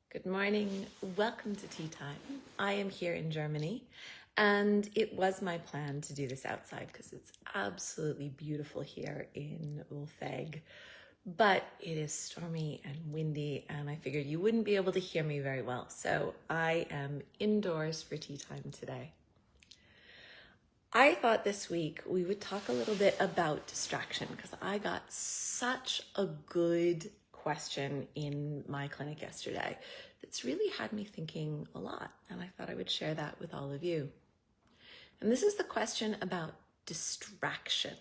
Good morning. Welcome to Tea Time. I am here in Germany, and it was my plan to do this outside because it's absolutely beautiful here in Ulfeg. But it is stormy and windy, and I figured you wouldn't be able to hear me very well. So I am indoors for tea time today. I thought this week we would talk a little bit about distraction because I got such a good question in my clinic yesterday that's really had me thinking a lot, and I thought I would share that with all of you. And this is the question about distraction.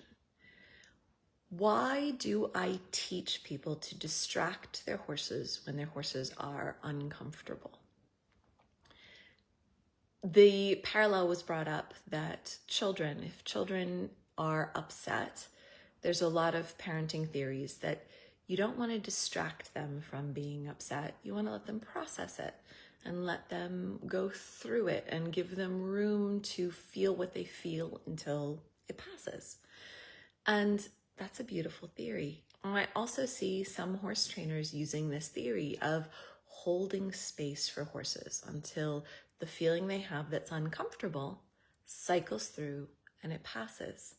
Why do I teach people to distract their horses when their horses are uncomfortable? The parallel was brought up that if children are upset, there's a lot of parenting theories that you don't want to distract them from being upset. You want to let them process it and let them go through it and give them room to feel what they feel until it passes. And that's a beautiful theory. I also see some horse trainers using this theory of holding space for horses until the feeling they have that's uncomfortable cycles through and it passes.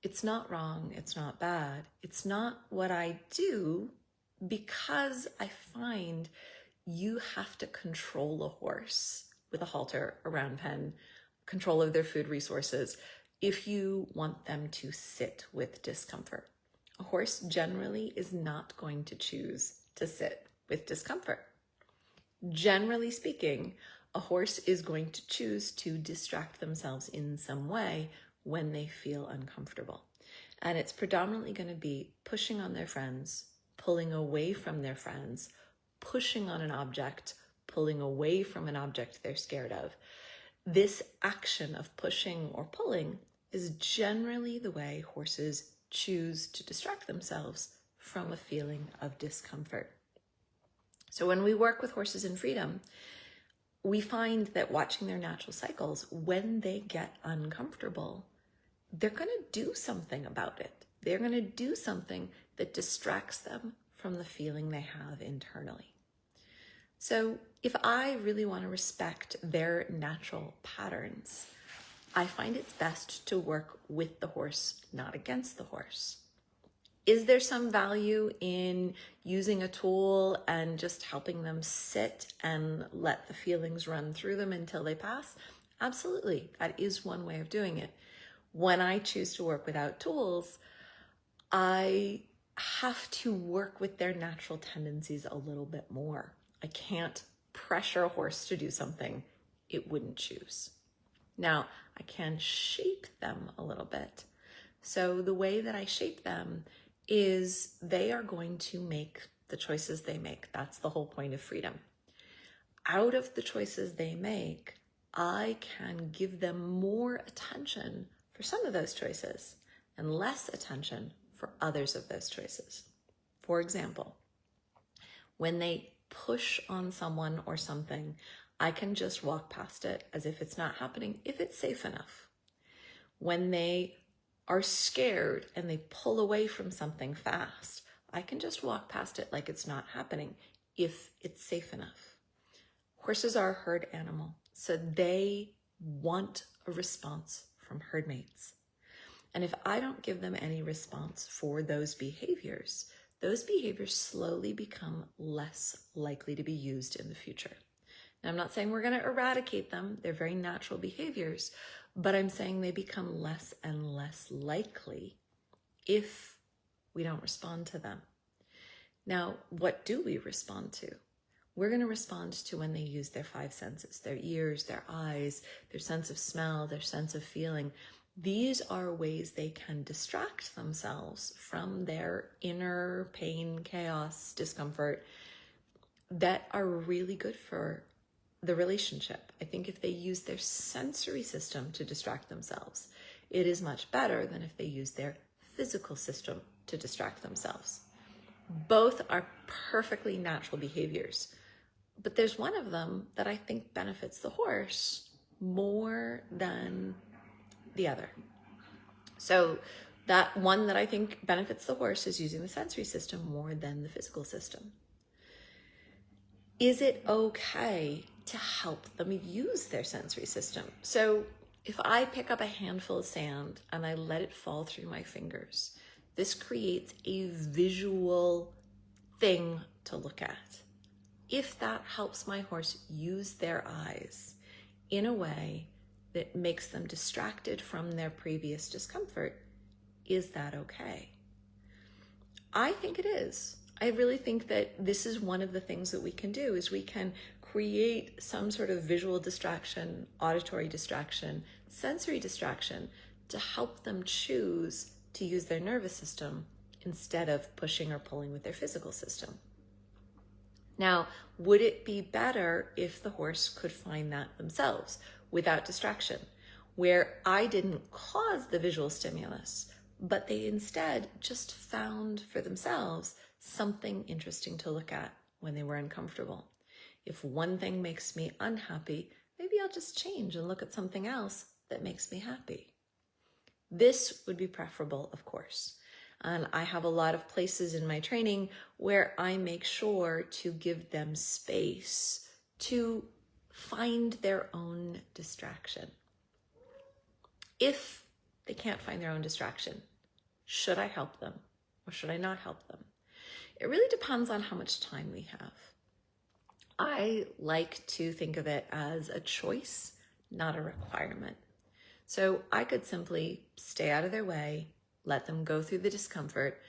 It's not wrong, it's not bad. It's not what I do because I find you have to control a horse with a halter, a round pen, control of their food resources if you want them to sit with discomfort. A horse generally is not going to choose to sit with discomfort. Generally speaking, a horse is going to choose to distract themselves in some way when they feel uncomfortable. And it's predominantly going to be pushing on their friends, pulling away from their friends, pushing on an object, pulling away from an object they're scared of. This action of pushing or pulling is generally the way horses choose to distract themselves from a feeling of discomfort. So when we work with horses in freedom, we find that watching their natural cycles, when they get uncomfortable, they're going to do something about it. They're going to do something that distracts them from the feeling they have internally. So if I really want to respect their natural patterns, I find it's best to work with the horse, not against the horse. Is there some value in using a tool and just helping them sit and let the feelings run through them until they pass? Absolutely. That is one way of doing it. When I choose to work without tools, I have to work with their natural tendencies a little bit more. I can't pressure a horse to do something it wouldn't choose. Now, I can shape them a little bit. So the way that I shape them is they are going to make the choices they make. That's the whole point of freedom. Out of the choices they make, I can give them more attention for some of those choices and less attention for others of those choices. For example, when they push on someone or something, I can just walk past it as if it's not happening, if it's safe enough. When they are scared and they pull away from something fast, I can just walk past it like it's not happening if it's safe enough. Horses are a herd animal, so they want a response from herd mates. And if I don't give them any response for those behaviors slowly become less likely to be used in the future. Now, I'm not saying we're going to eradicate them. They're very natural behaviors, but I'm saying they become less and less likely if we don't respond to them. Now, what do we respond to? We're going to respond to when they use their five senses, their ears, their eyes, their sense of smell, their sense of feeling. These are ways they can distract themselves from their inner pain, chaos, discomfort that are really good for the relationship. I think if they use their sensory system to distract themselves, it is much better than if they use their physical system to distract themselves. Both are perfectly natural behaviors, but there's one of them that I think benefits the horse more than the other. So that one that I think benefits the horse is using the sensory system more than the physical system. Is it okay to help them use their sensory system? So if I pick up a handful of sand and I let it fall through my fingers, this creates a visual thing to look at. If that helps my horse use their eyes in a way that makes them distracted from their previous discomfort, is that okay? I think it is. I really think that this is one of the things that we can do, is we can create some sort of visual distraction, auditory distraction, sensory distraction to help them choose to use their nervous system instead of pushing or pulling with their physical system. Now, would it be better if the horse could find that themselves without distraction, where I didn't cause the visual stimulus, but they instead just found for themselves something interesting to look at when they were uncomfortable? If one thing makes me unhappy, maybe I'll just change and look at something else that makes me happy. This would be preferable, of course. And I have a lot of places in my training where I make sure to give them space to find their own distraction. If they can't find their own distraction, should I help them or should I not help them? It really depends on how much time we have. I like to think of it as a choice, not a requirement. So I could simply stay out of their way, let them go through the discomfort,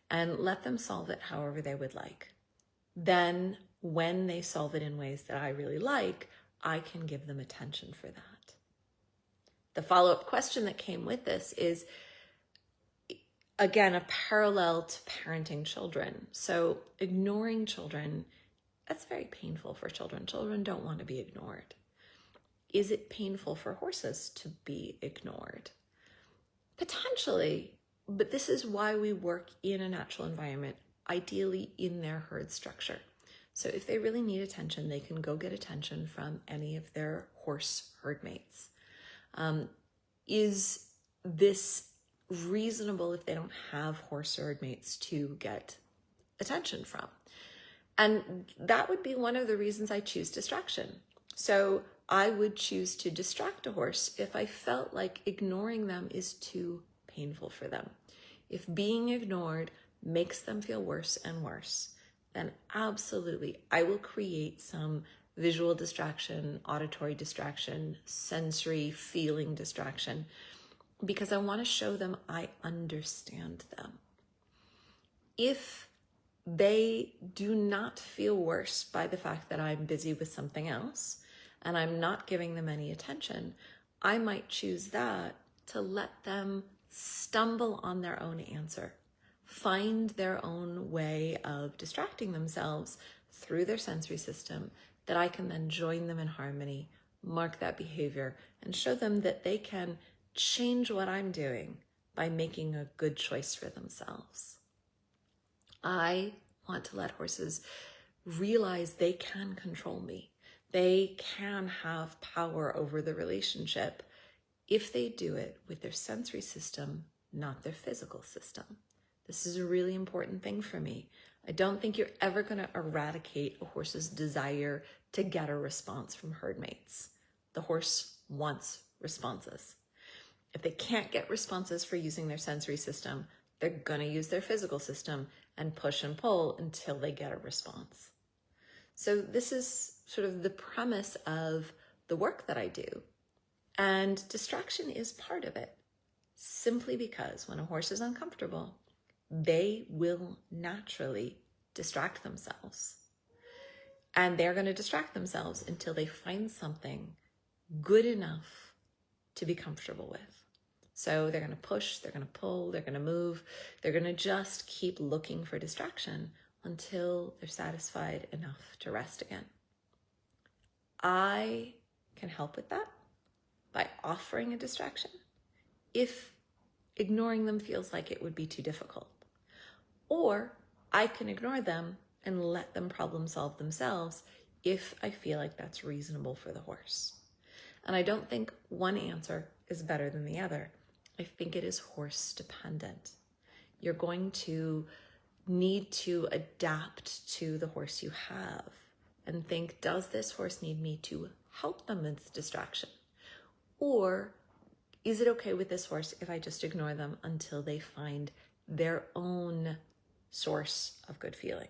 and let them solve it however they would like. Then when they solve it in ways that I really like, I can give them attention for that. The follow-up question that came with this is, again, a parallel to parenting children. So ignoring children, that's very painful for children. Children don't want to be ignored. Is it painful for horses to be ignored? Potentially, but this is why we work in a natural environment, ideally in their herd structure. So if they really need attention, they can go get attention from any of their horse herd mates. Is this reasonable if they don't have horse herd mates to get attention from? And that would be one of the reasons I choose distraction. So I would choose to distract a horse if I felt like ignoring them is too painful for them. If being ignored makes them feel worse and worse, then absolutely I will create some visual distraction, auditory distraction, sensory feeling distraction, because I want to show them I understand them. If they do not feel worse by the fact that I'm busy with something else and I'm not giving them any attention, I might choose that to let them stumble on their own answer, find their own way of distracting themselves through their sensory system, that I can then join them in harmony, mark that behavior, and show them that they can change what I'm doing by making a good choice for themselves. I want to let horses realize they can control me. They can have power over the relationship if they do it with their sensory system, not their physical system. This is a really important thing for me. I don't think you're ever going to eradicate a horse's desire to get a response from herd mates. The horse wants responses. If they can't get responses for using their sensory system, they're going to use their physical system and push and pull until they get a response. So this is sort of the premise of the work that I do. And distraction is part of it, simply because when a horse is uncomfortable, they will naturally distract themselves. And they're going to distract themselves until they find something good enough to be comfortable with. So they're going to push, they're going to pull, they're going to move. They're going to just keep looking for distraction until they're satisfied enough to rest again. I can help with that by offering a distraction if ignoring them feels like it would be too difficult. Or I can ignore them and let them problem solve themselves if I feel like that's reasonable for the horse. And I don't think one answer is better than the other. I think it is horse dependent. You're going to need to adapt to the horse you have and think, does this horse need me to help them with distraction? Or is it okay with this horse if I just ignore them until they find their own source of good feeling?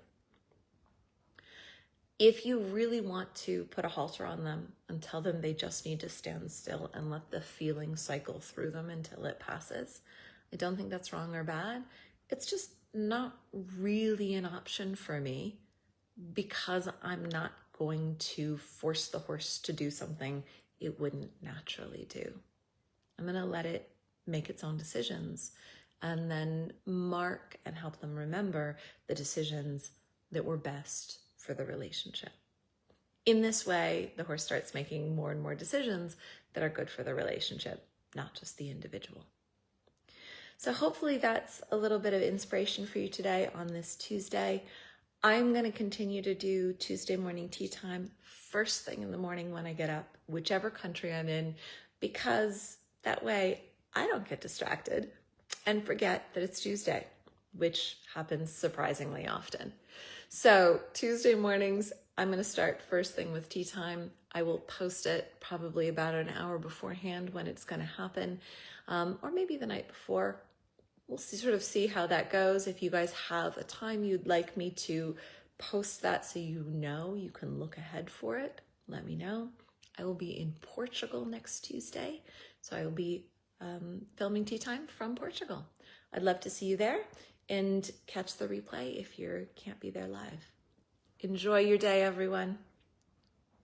If you really want to put a halter on them and tell them they just need to stand still and let the feeling cycle through them until it passes, I don't think that's wrong or bad. It's just not really an option for me because I'm not going to force the horse to do something it wouldn't naturally do. I'm going to let it make its own decisions and then mark and help them remember the decisions that were best for the relationship. In this way, the horse starts making more and more decisions that are good for the relationship, not just the individual. So hopefully that's a little bit of inspiration for you today on this Tuesday. I'm going to continue to do Tuesday morning tea time first thing in the morning when I get up, whichever country I'm in, because that way I don't get distracted and forget that it's Tuesday, which happens surprisingly often. So Tuesday mornings, I'm going to start first thing with tea time. I will post it probably about an hour beforehand when it's going to happen, or maybe the night before. We'll see how that goes. If you guys have a time you'd like me to post that so you know you can look ahead for it, let me know. I will be in Portugal next Tuesday, so I will be filming tea time from Portugal. I'd love to see you there and catch the replay if you can't be there live. Enjoy your day, everyone.